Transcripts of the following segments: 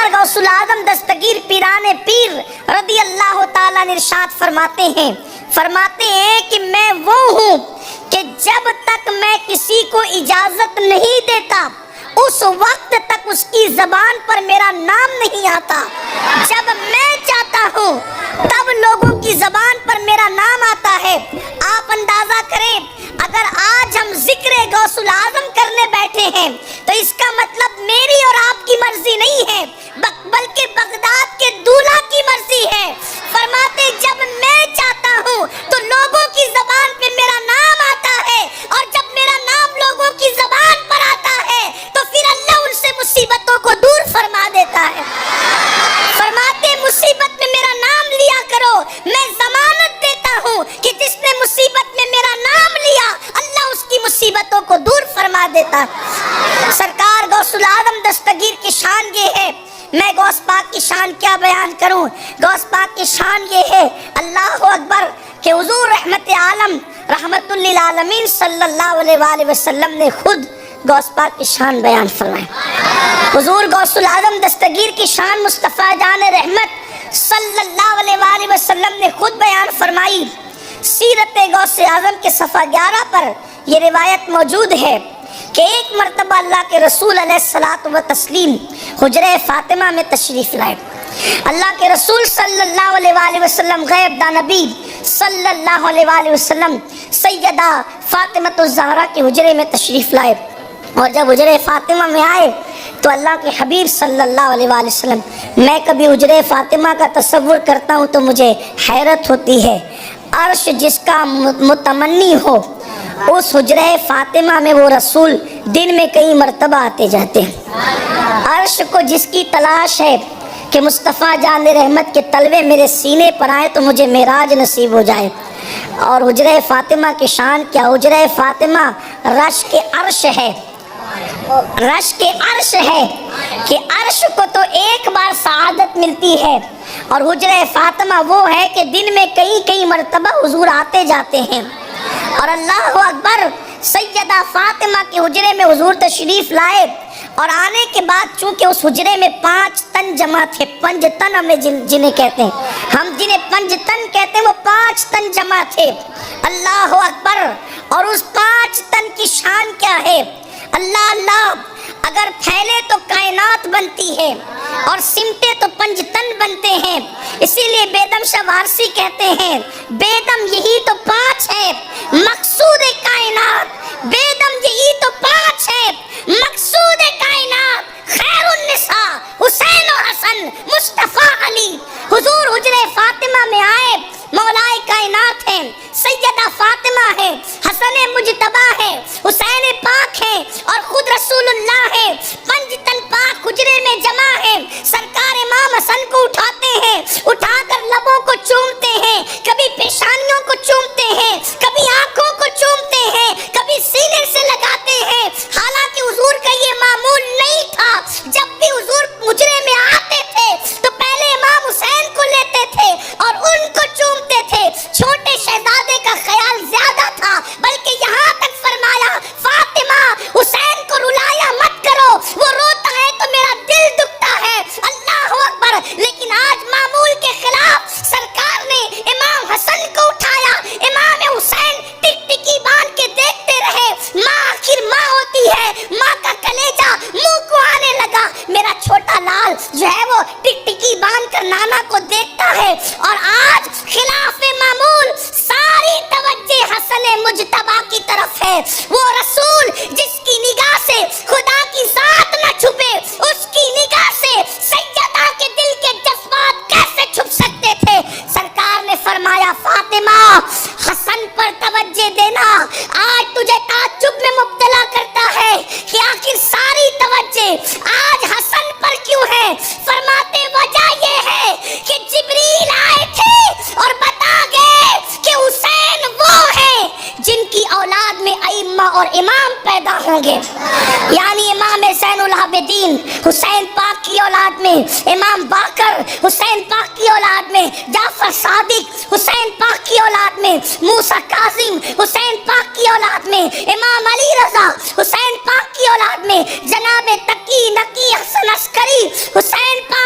سرکار غوث العظم دستگیر پیران پیر رضی اللہ تعالیٰ عنہ ارشاد فرماتے ہیں کہ میں وہ ہوں کہ جب تک میں کسی کو اجازت نہیں دیتا اس وقت تک اس کی زبان پر میرا نام نہیں آتا، جب میں چاہتا ہوں تب لوگوں کی زبان پر میرا نام آتا ہے۔ آپ اندازہ کریں اگر آج ہم ذکر غوث العظم کرنے بیٹھے ہیں تو اس کا مطلب میری اور آپ کی مرضی نہیں ہے بلکہ بغداد کے دولہا کی مرضی ہے۔ فرماتے جب میں چاہتا ہوں تو لوگوں کی زبان پہ میرا نام آتا ہے، اور جب میرا نام لوگوں کی زبان پر آتا ہے تو پھر اللہ ان سے مصیبتوں کو دور فرما دیتا ہے۔ فرماتے مصیبت میں میرا نام لیا کرو، میں ضمانت دیتا ہوں کہ جس نے مصیبت میں میرا نام لیا اللہ اس کی مصیبتوں کو دور فرما دیتا ہے۔ سرکار غوث العظم دستگیر کی شان یہ ہے، میں غوث پاک کی شان کیا بیان کروں؟ غوث پاک کی شان یہ ہے، اللہ اکبر، کہ حضور رحمت عالم رحمت للعالمین صلی اللہ علیہ وآلہ وسلم نے خود غوث پاک کی شان بیان فرمائی۔ حضور غوث العظم دستگیر کی شان مصطفیٰ جان رحمت صلی اللہ علیہ وآلہ وسلم نے خود بیان فرمائی۔ سیرت غوث اعظم کے صفحہ 11 پر یہ روایت موجود ہے کہ ایک مرتبہ اللہ کے رسول علیہ الصلاۃ والتسلیم حجرہ فاطمہ میں تشریف لائے۔ اللہ کے رسول صلی اللہ علیہ وآلہ وسلم غیب داں نبی صلی اللہ علیہ وآلہ وسلم سیدہ فاطمہ الزہرا کے حجرے میں تشریف لائے، اور جب حجرہ فاطمہ میں آئے تو اللہ کے حبیب صلی اللہ علیہ وآلہ وسلم، میں کبھی حجرہ فاطمہ کا تصور کرتا ہوں تو مجھے حیرت ہوتی ہے، عرش جس کا متمنی ہو اس حجرہ فاطمہ میں وہ رسول دن میں کئی مرتبہ آتے جاتے ہیں۔ عرش کو جس کی تلاش ہے کہ مصطفیٰ جان رحمت کے طلبے میرے سینے پر آئے تو مجھے معراج نصیب ہو جائے۔ اور حجرہ فاطمہ کی شان کیا، حجرہ فاطمہ رش کے عرش ہے، رش کے عرش ہے کہ عرش کو تو ایک بار سعادت ملتی ہے، اور حجرہ فاطمہ وہ ہے کہ دن میں کئی مرتبہ حضور آتے جاتے ہیں۔ اور اللہ اکبر، سیدہ فاطمہ کے حجرے میں حضور تشریف لائے، اور آنے کے بعد چونکہ اس حجرے میں 5 تن جمع تھے، 5 تن ہمیں جنہیں کہتے ہیں، ہم جنہیں 5 تن کہتے ہیں وہ 5 تن جمع تھے۔ اللہ اکبر، اور اس 5 تن کی شان کیا ہے، اللہ اللہ، اگر پھیلے تو کائنات بنتی ہے اور سمٹے تو 5 تن بنتے ہیں، اسی لیے بیدم شاہ وارسی کہتے ہیں بیدم یہی تو 5 ہے مقصود کائنات، بیدم یہی تو 5 ہے مقصود کائنات، خیر النساء حسین و حسن مصطفیٰ علی۔ حضور حجرہ فاطمہ میں آئے، مولائے کائنات ہیں، سیدہ فاطمہ ہے، حسن مجتبیٰ ہے، حسین پاک ہے، اور خود رسول اللہ ہے، 5 تن پاک حجرے میں جمع ہے۔ سرکار امام حسن کو اٹھاتے ہیں، اٹھا کر لبوں کو چومتے ہیں، کبھی پیشانیوں کو چومتے ہیں، کبھی آنکھوں کو چومتے ہیں، کبھی سینے سے لگاتے ہیں۔ حالانکہ حضور کا یہ معمول نہیں تھا، جب بھی حضور حجرے میں آتے تھے تو پہلے امام حسین کو لیتے تھے اور ان کو چومتے تھے۔ چھوٹے شہزادے کا خیال زیادہ تھا، بلکہ یہاں تک فرمایا فاطمہ حسین کو رلایا مت کرو، وہ روتا ہے تو میرا دل دکھتا ہے۔ اللہ اکبر، لیکن آج معمول کے خلاف سرکار نے امام حسن کو اٹھایا، امام حسین ٹکٹکی باندھ کے دیکھتے رہے، ماں آخر ماں ہوتی ہے، ماں کا کلیجہ منہ کو آنے لگا۔ میرا چھوٹا لال جو ہے وہ ٹکٹکی باندھ کر نانا کو دیکھتا ہے، اور آج خلاف معمول ساری توجہ حسن مجتبیٰ کی طرف ہے۔ وہ رسول جس کی نگاہ سے خدا کی ذات نہ چھپے، اس کی نگاہ سے سیدہ کے دل کے جذبات کیسے چھپ سکتے تھے؟ سرکار نے فرمایا فاطمہ حسن پر توجہ دینا۔ آج تجھے تعجب میں مبتلا کرتا ہے کہ آخر ساری توجہ آج حسن پر کیوں ہے؟ فرماتے وجہ یہ ہے کہ جبریل آئے تھے اور بتا گئے کہ حسین وہ ہے جن کی اولاد میں ائمہ اور امام پیدا ہوں گے، یعنی امام زین العابدین حسین پاک کی اولاد میں، امام باقر حسین پاک کی اولاد میں، جعفر صادق حسین پاک کی اولاد میں، موسیٰ کاظم حسین پاک کی اولاد میں، امام علی رضا حسین پاک کی اولاد میں، جناب تقی نقی حسن عسکری حسین پاک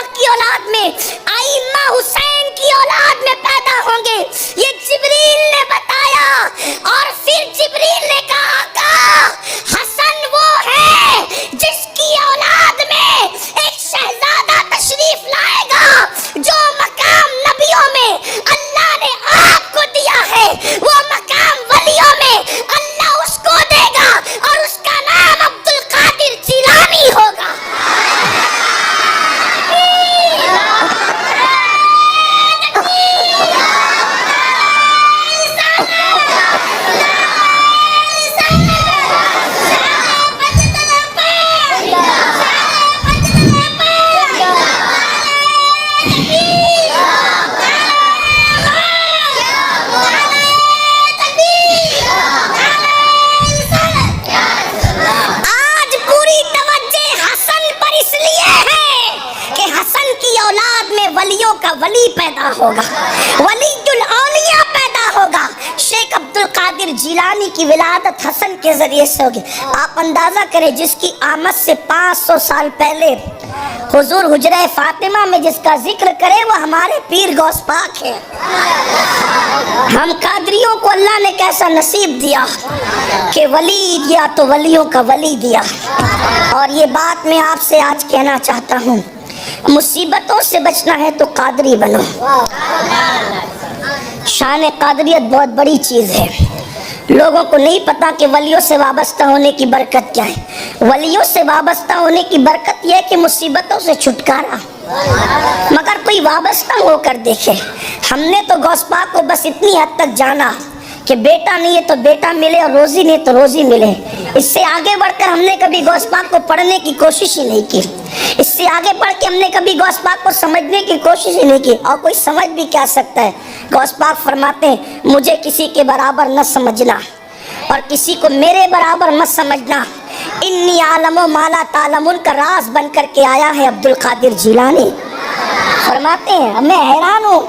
ہوگا, ولی الأولیاء پیدا ہوگا. شیخ عبد القادر جیلانی کی ولادت حسن کے ذریعے سے ہوگی. آپ اندازہ کریں جس کی آمد سے 500 سال پہلے حضور حجرہ فاطمہ میں جس کا ذکر کرے وہ ہمارے پیر غوث پاک ہے. ہم قادریوں کو اللہ نے کیسا نصیب دیا کہ ولی دیا تو ولیوں کا ولی دیا. اور یہ بات میں آپ سے آج کہنا چاہتا ہوں, مصیبتوں سے بچنا ہے تو قادری بنو. شان قادریت بہت بڑی چیز ہے. لوگوں کو نہیں پتا کہ ولیوں سے وابستہ ہونے کی برکت کیا ہے. ولیوں سے وابستہ ہونے کی برکت یہ ہے کہ مصیبتوں سے چھٹکارا. مگر کوئی وابستہ ہو کر دیکھے. ہم نے تو غوث پاک کو بس اتنی حد تک جانا کہ بیٹا نہیں ہے تو بیٹا ملے اور روزی نہیں تو روزی ملے. اس سے آگے بڑھ کر ہم نے کبھی غوث پاک کو پڑھنے کی کوشش ہی نہیں کی. اس سے آگے بڑھ کے ہم نے کبھی غوث پاک کو سمجھنے کی کوشش ہی نہیں کی. اور کوئی سمجھ بھی کیا سکتا ہے. غوث پاک فرماتے ہیں مجھے کسی کے برابر نہ سمجھنا اور کسی کو میرے برابر مت سمجھنا. انی عالم و مالا تعلمون کا راز بن کر کے آیا ہے عبد القادر جیلانی. فرماتے ہیں میں حیران ہوں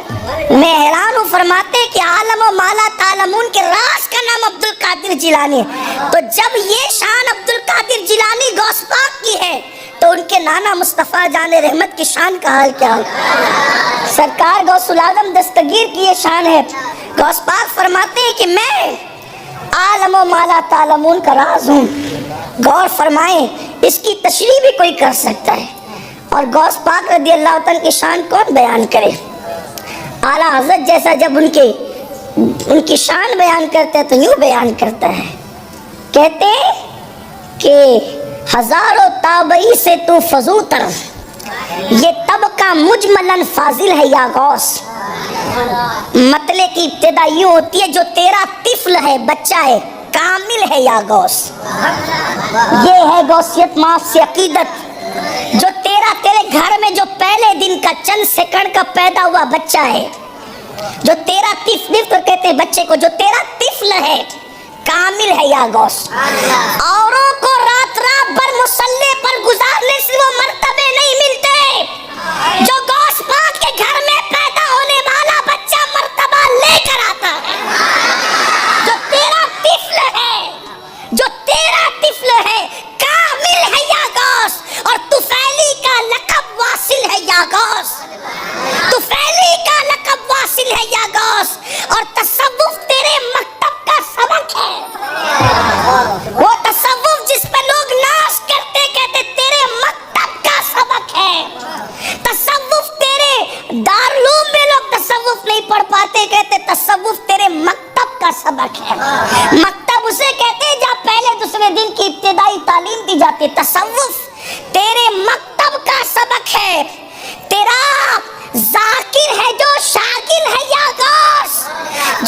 فرماتے ہیں کہ عالم و مالا تعلمون کے راز کا نام عبد القادر جیلانی ہے. تو جب یہ شان عبد القادر جیلانی غوث پاک کی ہے تو ان کے نانا مصطفیٰ جان رحمت کی شان کا حال کیا ہے. سرکار غوث العظم دستگیر کی یہ شان ہے. غوث پاک فرماتے ہیں کہ میں عالم و مالا تعلمون کا راز ہوں. غور فرمائیں اس کی تشریح بھی کوئی کر سکتا ہے. اور غوث پاک رضی اللہ تعالیٰ کی شان کون بیان کرے. اعلیٰ حضرت جیسا جب ان کی شان بیان کرتے ہیں تو یوں بیان کرتا ہے, کہتے ہیں کہ ہزاروں تابعی سے تو فضوتر, یہ طبقہ مجملاً فاضل ہے یا غوث. مطلع کی ابتدا یوں ہوتی ہے جو تیرا طفل ہے بچہ ہے کامل ہے یا غوث. یہ ہے غوثیت معاف سے عقیدت. جو تیرے گھر میں جو پہلے دن کا چند سیکنڈ کا پیدا ہوا بچہ ہے, جو تیرا طفل کہتے ہیں بچے کو, جو تیرا طفل ہے کامل ہے یا غوث. اوروں کو رات بھر مصلی پر گزارنے سے وہ مرتبے نہیں ملتے جو غوث پاک کے گھر میں پیدا ہونے والا بچہ مرتبہ لے کر آتا ہے. جو تیرا طفل ہے کامل ہے یا غوث. اور طفیلی کا لقب واصل ہے یا غوث. طفیلی کا لقب واصل ہے یا غوث. اور تصوف تیرے مکتب کا سبق ہے. وہ تصوف جس پہ لوگ ناز کرتے کہتے تیرے مکتب کا سبق ہے. تصوف تیرے دارالعلوم میں لوگ تصوف نہیں پڑھ پاتے کہتے تصوف تیرے مکتب کا سبق ہے. مکتب اسے کہتے ہیں جہاں پہلے دوسرے دن کی ابتدائی تعلیم دی جاتی. تصوف تیرے مکتب کا سبق ہے. تیرا ذاکر ہے جو شاغل ہے یا غوث.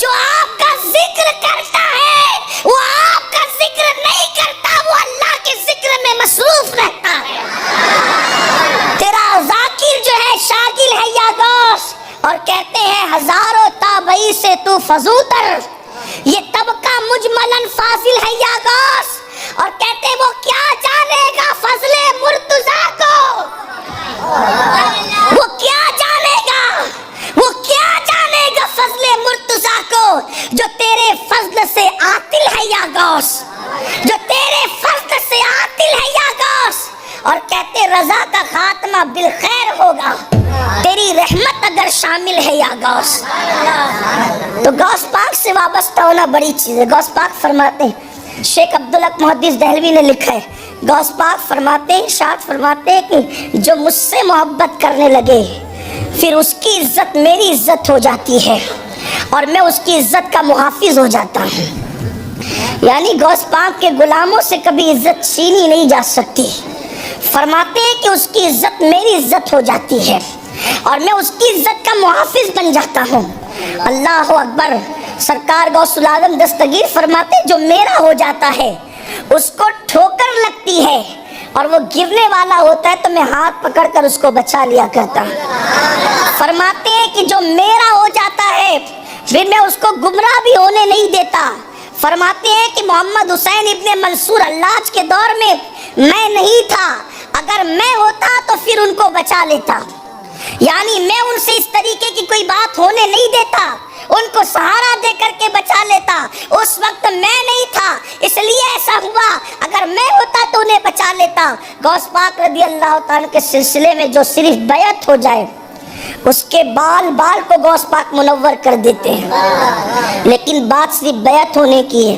جو آپ کا ذکر کرتا ہے وہ آپ کا ذکر نہیں کرتا, وہ اللہ کے ذکر میں مصروف رہتا ہے. تیرا ذاکر جو ہے شاغل ہے یا غوث. اور کہتے ہیں ہزاروں تابعی سے تو فضوتر, یہ طبقہ مجملاً فاضل ہے یا غوث. اور کہتے ہیں وہ کیا جانے گا فضل مرتضیٰ کو. وہ کیا جانے گا فضل مرتضیٰ کو جو تیرے فضل سے عاطل ہے یا غوث. جو تیرے فضل سے عاطل ہے یا غوث. اور کہتے رضا کا خاتمہ بالخیر ہوگا تیری رحمت اگر شامل ہے یا غوث. تو غوث پاک سے وابستہ ہونا بڑی چیز ہے. غوث پاک فرماتے ہیں, شیخ عبدالحق محدث دہلوی نے لکھا ہے, غوث پاک فرماتے ہیں, ارشاد فرماتے ہیں کہ جو مجھ سے محبت کرنے لگے پھر اس کی عزت میری عزت ہو جاتی ہے اور میں اس کی عزت کا محافظ ہو جاتا ہوں. یعنی غوث پاک کے غلاموں سے کبھی عزت چھینی نہیں جا سکتی. فرماتے ہیں کہ اس کی عزت میری عزت ہو جاتی ہے اور میں اس کی عزت کا محافظ بن جاتا ہوں. اللہ اکبر. سرکار غوث العظم دستگیر فرماتے جو میرا ہو جاتا ہے اس کو ٹھوکر لگتی ہے اور وہ گرنے والا ہوتا ہے تو میں ہاتھ پکڑ کر اس کو بچا لیا کرتا. فرماتے ہیں کہ جو میرا ہو جاتا ہے پھر میں اس کو گمراہ بھی ہونے نہیں دیتا. فرماتے ہیں کہ محمد حسین ابن منصور حلاج کے دور میں نہیں تھا, اگر میں ہوتا تو پھر ان کو بچا لیتا. یعنی میں ان سے اس طریقے کی کوئی بات ہونے نہیں دیتا، ان کو سہارا دے کر کے بچا لیتا۔ اس وقت میں نہیں تھا اس لیے ایسا ہوا، اگر میں ہوتا تو انہیں بچا لیتا۔ غوث پاک رضی اللہ تعالیٰ کے سلسلے میں جو صرف بیعت ہو جائے اس کے بال بال کو غوث پاک منور کر دیتے ہیں، لیکن بات صرف بیعت ہونے کی ہے۔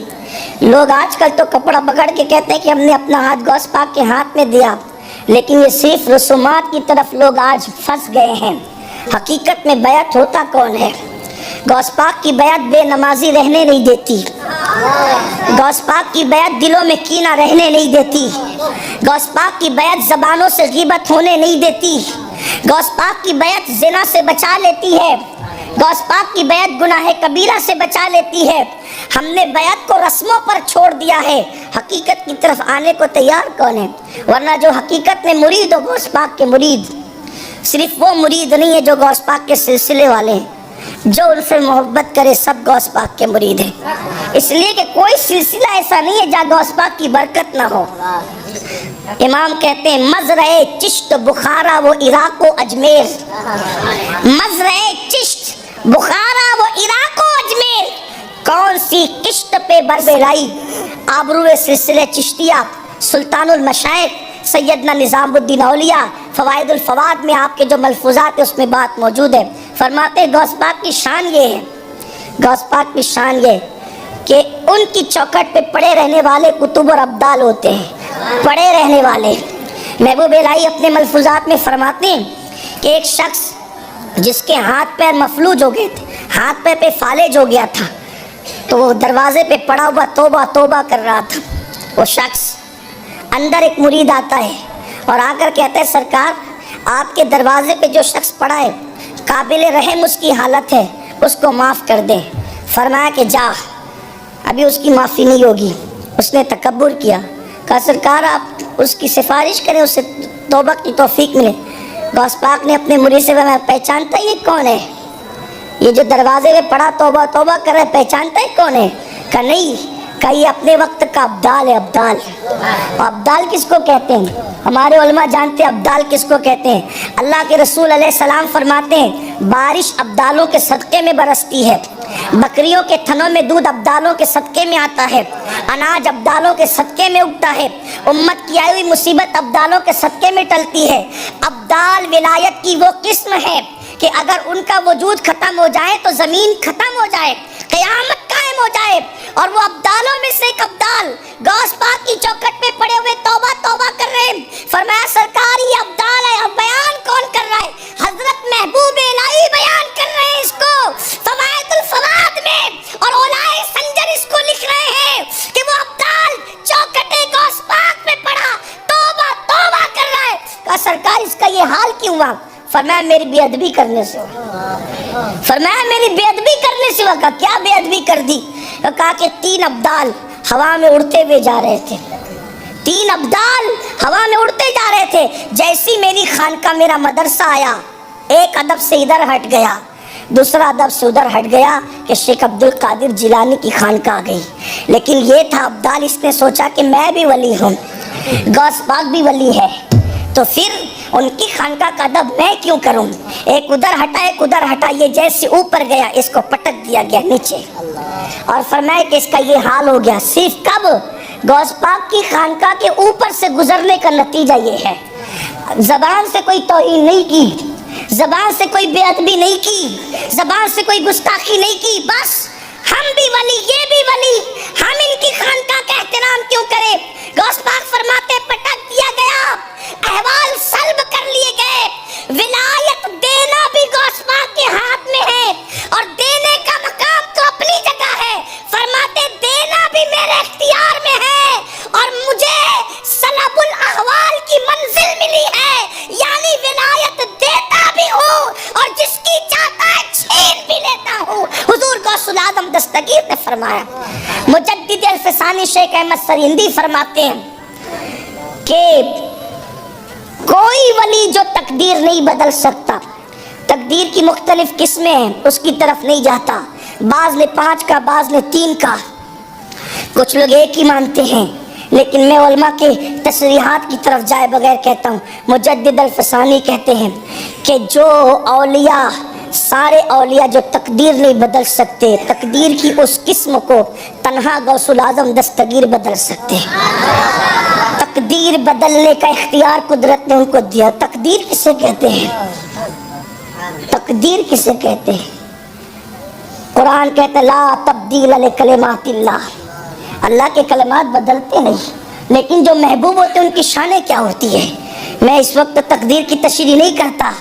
لوگ آج کل تو کپڑا پکڑ کے کہتے ہیں کہ ہم نے اپنا ہاتھ غوث پاک کے ہاتھ میں دیا، لیکن یہ صرف رسومات کی طرف لوگ آج پھنس گئے ہیں۔ حقیقت میں بیعت ہوتا کون ہے؟ غوث پاک کی بیعت بے نمازی رہنے نہیں دیتی، غوث پاک کی بیعت دلوں میں کینہ رہنے نہیں دیتی، غوث پاک کی بیعت زبانوں سے غیبت ہونے نہیں دیتی، غوث پاک کی بیعت زنا سے بچا لیتی ہے، غوث پاک کی بیعت گناہ کبیرہ سے بچا لیتی ہے۔ ہم نے بیعت کو رسموں پر چھوڑ دیا ہے، حقیقت کی طرف آنے کو تیار کون ہے؟ ورنہ جو حقیقت میں مرید ہو غوث پاک کے مرید، صرف وہ مرید نہیں ہے جو غوث پاک کے سلسلے والے ہیں، جو ان سے محبت کرے سب غوث پاک کے مرید ہیں۔ اس لیے کہ کوئی سلسلہ ایسا نہیں ہے جہاں غوث پاک کی برکت نہ ہو۔ امام کہتے ہیں مزرعے چشت بخارا و عراق و اجمیر، مزرعے چشت بخارا و عراق و اجمیر، کون سی قسط پہ بربرائی؟ آبرو سلسلے چشتیہ، سلطان المشائخ سیدنا نظام الدین اولیاء، فوائد الفواد میں آپ کے جو ملفوظات ہیں اس میں بات موجود ہے۔ فرماتے ہیں غوث پاک کی شان یہ ہے، غوث پاک کی شان یہ کہ ان کی چوکھٹ پہ پڑے رہنے والے کتب اور ابدال ہوتے ہیں، پڑے رہنے والے۔ محبوب الہی اپنے ملفوظات میں فرماتے ہیں کہ ایک شخص جس کے ہاتھ پیر مفلوج ہو گئے تھے، ہاتھ پیر پہ فالج ہو گیا تھا، تو وہ دروازے پہ پڑا ہوا توبہ توبہ کر رہا تھا۔ وہ شخص اندر ایک مرید آتا ہے اور آ کر کہتا ہے سرکار آپ کے دروازے پہ جو شخص پڑا ہے قابل رحم اس کی حالت ہے، اس کو معاف کر دیں۔ فرمایا کہ جا، ابھی اس کی معافی نہیں ہوگی۔ اس نے تکبر کیا، کہا سرکار آپ اس کی سفارش کریں، اسے توبہ کی توفیق ملے۔ غوث پاک نے اپنے مرید سے میں پہچانتا یہ کون ہے؟ یہ جو دروازے میں پڑا توبہ توبہ کر رہا ہے پہچانتا ہے کون ہے؟ کہا نہیں، کہ یہ اپنے وقت کا ابدال ہے۔ ابدال، ابدال کس کو کہتے ہیں؟ ہمارے علماء جانتے ہیں ابدال کس کو کہتے ہیں۔ اللہ کے رسول علیہ السلام فرماتے ہیں بارش ابدالوں کے صدقے میں برستی ہے، بکریوں کے تھنوں میں دودھ ابدالوں کے صدقے میں آتا ہے، اناج ابدالوں کے صدقے میں اگتا ہے، امت کی آئی ہوئی مصیبت ابدالوں کے صدقے میں ٹلتی ہے۔ ابدال ولایت کی وہ قسم ہے کہ اگر ان کا وجود ختم ہو جائے تو زمین ختم ہو جائے، قیامت قائم ہو جائے۔ اور وہ ابدالوں میں سے ایک ابدال غوث پاک کی چوکھٹ پہ پڑے ہوئے توبہ توبہ کر رہے ہیں۔ فرمایا سرکار یہ ابدال ہے، اور بیان کون کر رہا ہے؟ حضرت محبوب الہی بیان کر رہے ہیں اس کو فوائد الفواد میں، اور علماء سنجر اس کو لکھ رہے ہیں کہ وہ ابدال چوکھٹ غوث پاک پہ پڑا توبہ توبہ کر رہا ہے۔ کہا سرکار اس کا یہ حال کیوں ہوا؟ فرمایا میری بے ادبی کرنے سے، فرمایا میری بے ادبی کرنے سے۔ کہا کیا بے ادبی کر دی؟ کہا کہ 3 ابدال ہوا میں اڑتے ہوئے جا رہے تھے، 3 ابدال ہوا میں اڑتے جا رہے تھے، جیسی میری خانقاہ میرا مدرسہ آیا ایک ادب سے ادھر ہٹ گیا، دوسرا ادب سے ادھر ہٹ گیا کہ شیخ عبد القادر جیلانی کی خانقاہ آ گئی۔ لیکن یہ تھا ابدال، اس نے سوچا کہ میں بھی ولی ہوں، غوث پاک بھی ولی ہے، تو پھر ان کی خانقاہ کا ادب میں کیوں کروں؟ ایک ادھر ہٹا ایک ادھر ہٹا، یہ جیسے اوپر گیا اس کو پٹک دیا گیا نیچے، اور فرمایا کہ اس کا یہ حال ہو گیا۔ صرف کب؟ غوث پاک کی خانقاہ کے اوپر سے گزرنے کا نتیجہ یہ ہے۔ زبان سے کوئی توہین نہیں کی، زبان سے کوئی بے ادبی نہیں کی، زبان سے کوئی گستاخی نہیں کی، بس ہم بھی ولی یہ بھی ولی، ہم ان کی خانقاہ کا احترام کیوں کریں؟ غوث پاک فرماتے پٹک دیا گیا، احوال سلب کر لیے گئے۔ ولایت دینا بھی غوث پاک کے ہاتھ میں ہے، اور دینے کا مقام تو اپنی جگہ ہے۔ فرماتے دینا بھی میرے اختیار میں ہے، اور مجھے سلب الاحوال کی منزل ملی ہے، یعنی ولایت دیتا بھی ہوں اور جس کی چاہتا ہے چھین بھی لیتا ہوں۔ حضور غوث العظم دستگیر نے فرمایا، مجدد الفسانی شیخ احمد سرہندی فرماتے ہیں کہ کوئی ولی جو تقدیر نہیں بدل سکتا، تقدیر کی مختلف قسمیں ہیں، اس کی طرف نہیں جاتا۔ بعض نے 5 کا، بعض نے 3 کا، کچھ لوگ 1 ہی مانتے ہیں، لیکن میں علماء کے تصریحات کی طرف جائے بغیر کہتا ہوں، مجدد الفسانی کہتے ہیں کہ جو اولیاء، سارے اولیاء جو تقدیر نہیں بدل سکتے، تقدیر کی اس قسم کو تنہا غوث الاعظم دستگیر بدل سکتے ہیں۔ تقدیر بدلنے کا اختیار قدرت نے ان کو دیا۔ تقدیر کسے کہتے ہیں؟ تقدیر کسے کہتے ہیں؟ قرآن کہتا ہے لا تبدیل لکلمات اللہ، اللہ کے کلمات بدلتے نہیں، لیکن جو محبوب ہوتے ہیں ان کی شانیں کیا ہوتی ہے۔ میں اس وقت تقدیر کی تشریح نہیں کرتا،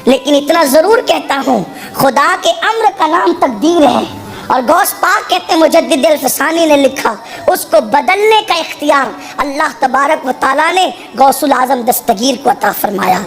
لیکن اتنا ضرور کہتا ہوں خدا کے امر کا نام تقدیر ہے، اور غوث پاک کہتے ہیں مجدد الفسانی نے لکھا اس کو بدلنے کا اختیار اللہ تبارک و تعالیٰ نے غوث الاعظم دستگیر کو عطا فرمایا۔